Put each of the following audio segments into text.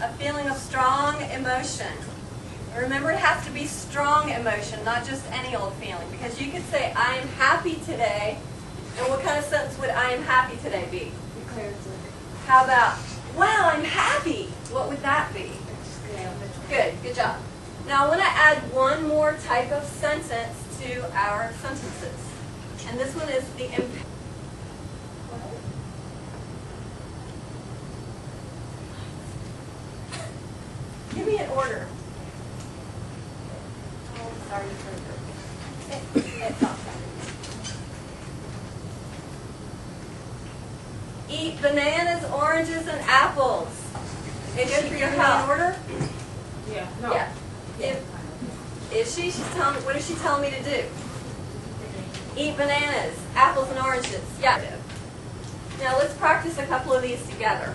A feeling of strong emotion. Remember, it has to be strong emotion, not just any old feeling. Because you could say, I am happy today, and what kind of sentence would I am happy today be? Declarative. How about, wow, I'm happy? What would that be? Good job. Now I want to add one more type of sentence to our sentences. And this one is the Give me an order. Oh, sorry for it's awesome. Eat bananas, oranges, and apples. Is it for your in order? Yeah. No. Yeah. She's telling me, what is she telling me to do? Eat bananas, apples, and oranges. Yeah. Now let's practice a couple of these together.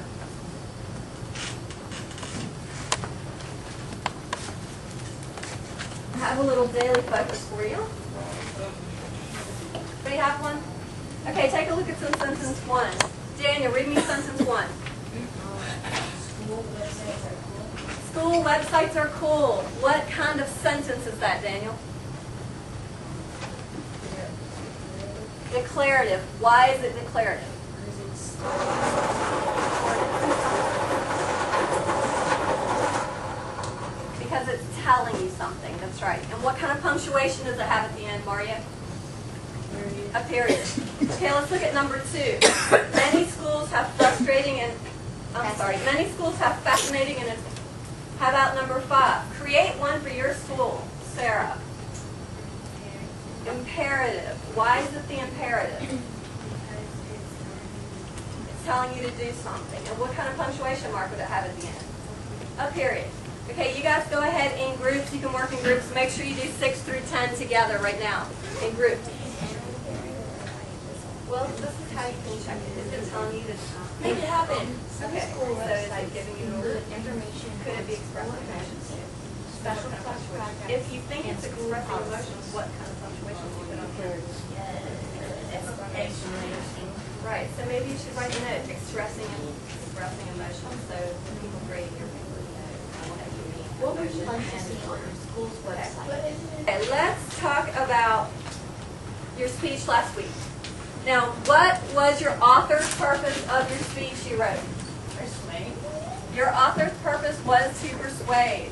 I have a little daily focus for you. Do you have one? Okay, take a look at some sentence one. Daniel, read me sentence one. School websites are cool. What kind of sentence is that, Daniel? Declarative. Why is it declarative? Because it's telling you something. That's right. And what kind of punctuation does it have at the end, Maria? A period. Okay, let's look at number two. Many schools have frustrating and many schools have fascinating and how about number five? Create one for your school, Sarah. Imperative. Why is it the imperative? It's telling you to do something. And what kind of punctuation mark would it have at the end? A period. Okay, you guys go ahead in groups. You can work in groups. Make sure you do 6 through 10 together right now in groups. Well, this is how you can check it. Is it telling you that make it happen? Okay, so is it giving you information? Could it be expressing emotions? Special punctuation. If you think it's expressing emotions, what kind of punctuation do you put on here? Exclamation. Right, so maybe you should write a note, expressing emotions, so the people grading your paper know what you mean. What would you like to see on your school's website? Okay, let's talk about your speech last week. Now, what was your author's purpose of your speech you wrote? Persuade. Your author's purpose was to persuade.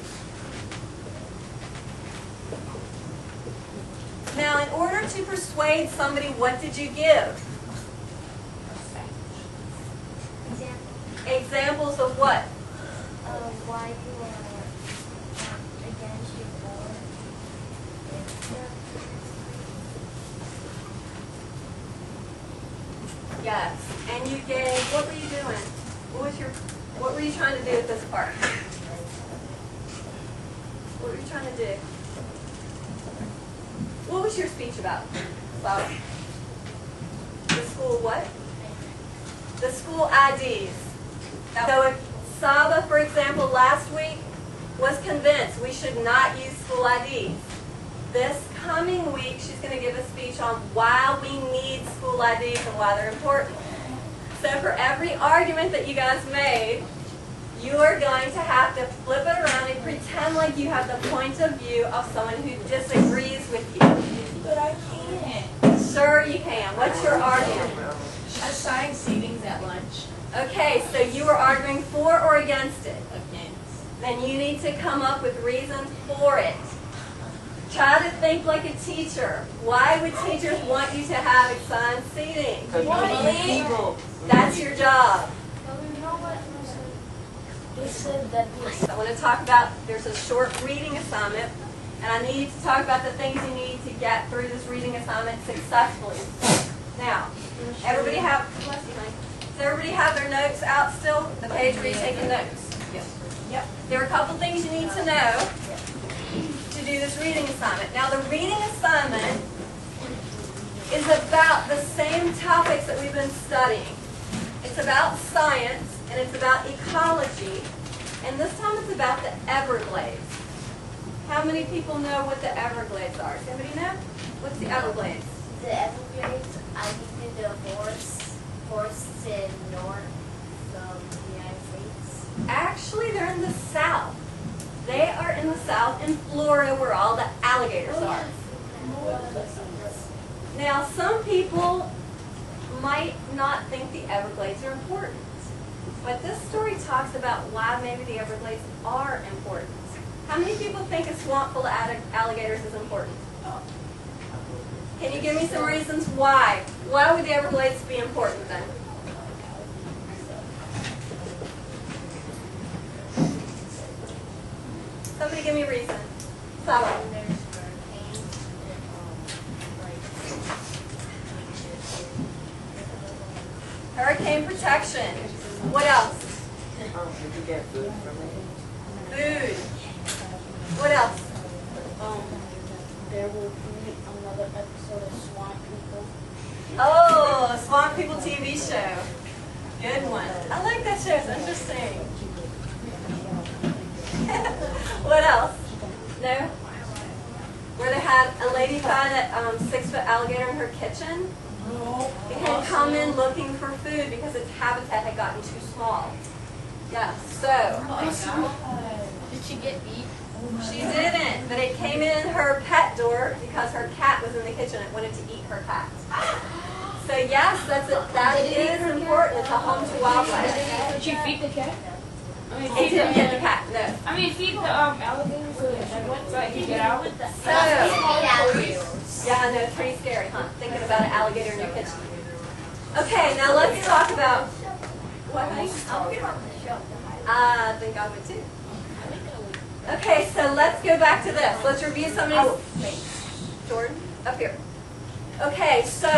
Now, in order to persuade somebody, what did you give? Examples of what? Why you are against your board. Yes. And you gave, what were you doing? What were you trying to do with this part? What were you trying to do? What was your speech about? Saba? The school what? The school IDs. So if Saba, for example, last week was convinced we should not use school IDs, this coming week she's going to give a speech on why we need school IDs and why they're important. So for every argument that you guys made, you are going to have to flip it around and pretend like you have the point of view of someone who disagrees with you. But I can't. Sure you can. What's your argument? Assigned seatings at lunch. Okay, so you are arguing for or against it. Against. Then you need to come up with reasons for it. Try to think like a teacher. Why would teachers want you to have assigned seating? People. That's your job. You know what? They said that I want to talk about, there's a short reading assignment, and I need you to talk about the things you need to get through this reading assignment successfully. Now, everybody have, does everybody have their notes out still? The page where you're taking notes? Yep. There are a couple things you need to know to do this reading assignment. Now, the reading assignment is about the same topics that we've been studying. It's about science, and it's about ecology, and this time it's about the Everglades. How many people know what the Everglades are? Does anybody know? What's the Everglades? the Everglades, I think the forests in north from the United States. Actually, they're in the Florida where all the alligators are. Now, some people might not think the Everglades are important, but this story talks about why maybe the Everglades are important. How many people think a swamp full of alligators is important? Can you give me some reasons why? Why would the Everglades be important then? Somebody give me a reason. Stop. Hurricane protection. What else? Did you get food from it? Food. What else? There will be another episode of Swamp People. Oh, Swamp People TV show. Good one. I like that show. It's interesting. What else? No? Where they had a lady find a 6-foot alligator in her kitchen. It had come in looking for food because its habitat had gotten too small. Yeah, so. Did she get beat? She didn't, but it came in her pet door because her cat was in the kitchen and wanted to eat her cat. So yes, that is important. It's a home to wildlife. Did she feed the cat? It didn't get the cat, no. Feed the alligators so I can get out. So, yeah, I know, it's pretty scary, huh? Thinking about an alligator in your kitchen. Okay, now let's talk about what thing? I think I would too. Okay, so let's go back to this. Let's review some of these. Jordan, up here. Okay, so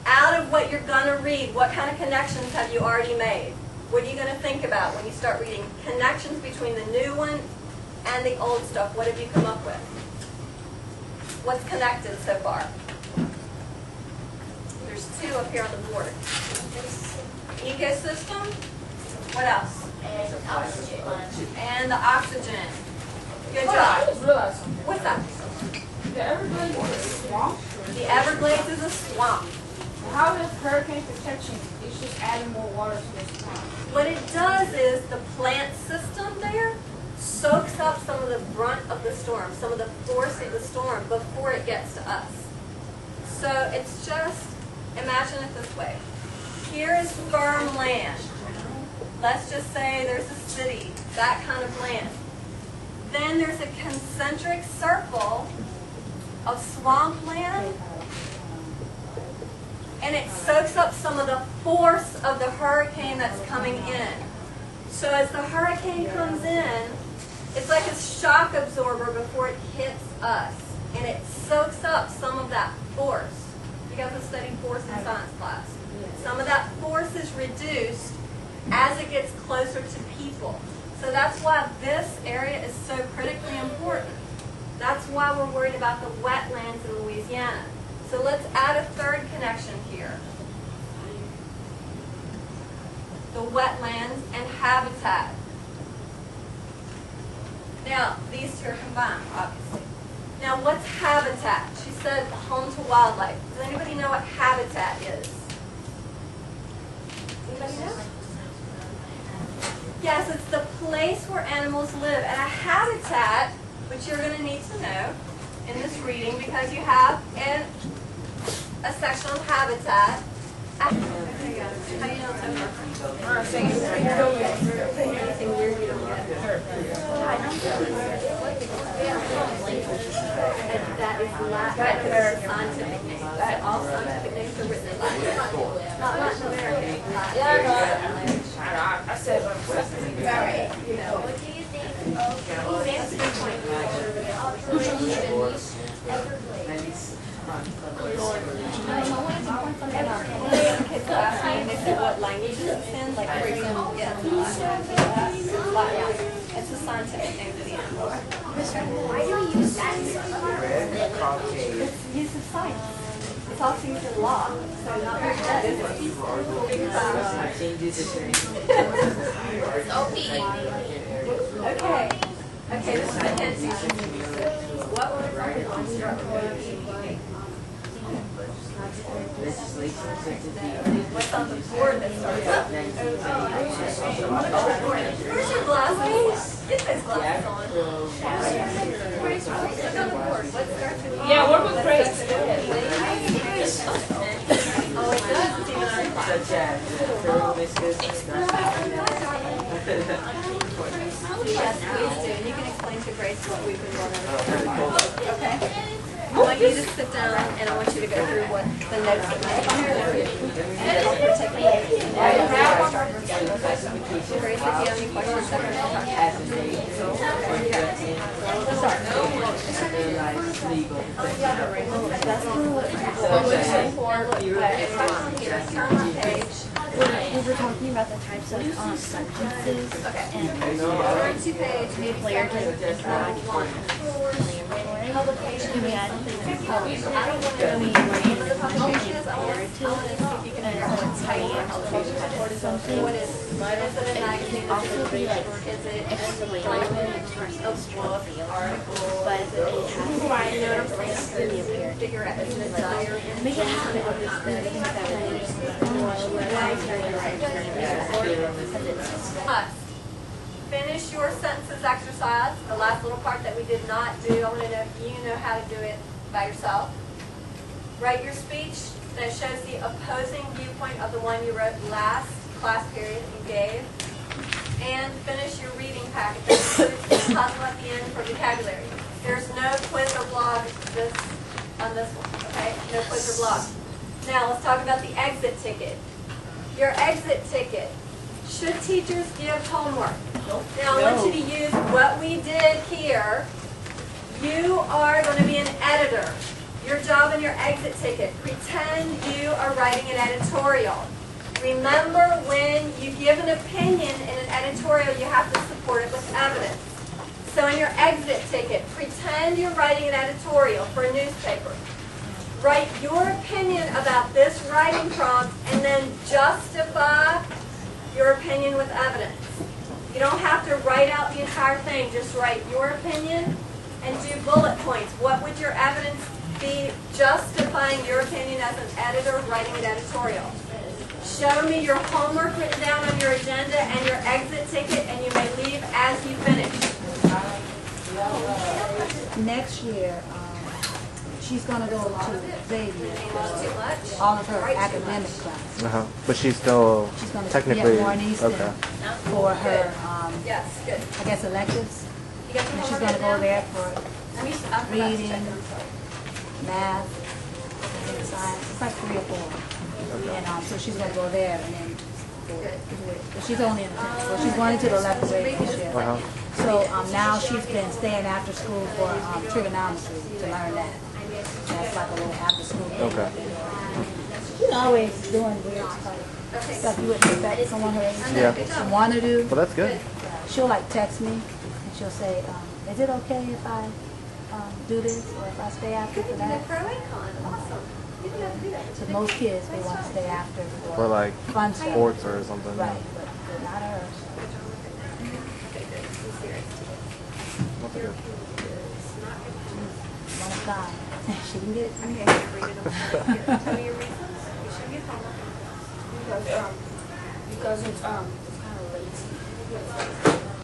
out of what you're going to read, what kind of connections have you already made? What are you going to think about when you start reading connections between the new one and the old stuff? What have you come up with? What's connected so far? There's 2 up here on the board. Ecosystem. What else? And the oxygen. Good I job. just realized something. What's that? The Everglades is a swamp. The Everglades is a swamp. How does hurricane protection? It's just adding more water to the swamp. What it does is the plant system there soaks up some of the brunt of the storm, some of the force of the storm before it gets to us. So it's just, imagine it this way. Here is firm land. Let's just say there's a city, that kind of land. Then there's a concentric circle of swampland, and it soaks up some of the force of the hurricane that's coming in. So as the hurricane comes in, it's like a shock absorber before it hits us, and it soaks up some of that force. You guys have studied force in science class. Some of that force is reduced as it gets closer to people. So that's why this area is so critically important. That's why we're worried about the wetlands in Louisiana. So let's add a third connection here. The wetlands and habitat. Now, these 2 are combined, obviously. Now, what's habitat? She said home to wildlife. Does anybody know what habitat is? Anybody know? Yes, it's the place where animals live. And a habitat, which you're going to need to know in this reading because you have a section on habitat. How do you know it's over? Anything weird you don't get? And that is Latin. That's a scientific name. So all scientific names are written in Latin. Not Latin American. Latin. I said, You know. What do you think of That's a good point. Kids ask me, they said what language it's in, like for example, Latin. It's a scientific name for the animal. why do you use that? It's used in science. It's also used in law, so not very good, is it? Okay. Okay, this is the hint. What would legislation such as What's on the board that starts up? Where's your glasses? Get those glasses on. What's on the board? What starts with E? Yeah, work with Grace. Oh, it does. It's even on top. such as federal business. Yes, please do. And you can explain to Grace what we've been going over. Okay? I want you to sit down and I want you to go through what the notes that might be here. And we're taking Grace, if you have any questions, that are not We were talking about the types of sentences and Currency page, maybe player seven. to drag on publication. We had I don't want to know what the publication is. I want to see if you can figure out what type of publication it is. something. What is it a magazine? Also be like Is it explain article, but it has to be apparent. figure out, is it a diary? Make it happen. Must finish your sentences exercise, the last little part that we did not do. I want to know if you know how to do it by yourself. Write your speech that shows the opposing viewpoint of the one you wrote last class period and gave. And finish your reading packet that includes the puzzle at the end for vocabulary. There's no quiz or blog on this one, okay? No quiz or blog. Now let's talk about the exit ticket. Your exit ticket. Should teachers give homework? Now I want you to use what we did here. You are going to be an editor. Your job in your exit ticket, pretend you are writing an editorial. Remember, when you give an opinion in an editorial, you have to support it with evidence. So in your exit ticket, pretend you're writing an editorial for a newspaper. Write your opinion about this writing prompt and then justify your opinion with evidence. You don't have to write out the entire thing, just write your opinion and do bullet points. What would your evidence be justifying your opinion as an editor writing an editorial? Show me your homework written down on your agenda and your exit ticket, and you may leave as you finish. Next year, she's going to go to Xavier, Too much? all of her academic classes. But she's still She's going to technically Warren Easton okay. for her, Yes, good. I guess, electives. You got your And she's homework going to go written there down? for I forgot to reading, check, I'm sorry. math, and science. It's like 3 or 4. And so she's going to go there and then do it. But she's only in the 10th. So she's going into the 11th grade this year. So now she's been staying after school for trigonometry to learn that. That's like a little after school thing. Okay. She's always doing weird stuff you wouldn't expect someone her age Yeah. to want to do. Well, that's good. She'll like text me and she'll say, is it okay if I do this or if I stay after for The that? pro icon, awesome. You didn't have to do that. So most kids, they want to stay after For for like fun stuff. sports or something. Right, but not hers. Okay, good. I'm serious. That's good. One of God. She can get it. Okay, you're reading them. Here, tell me your reasons. You should get homework. Because it's kind of lazy.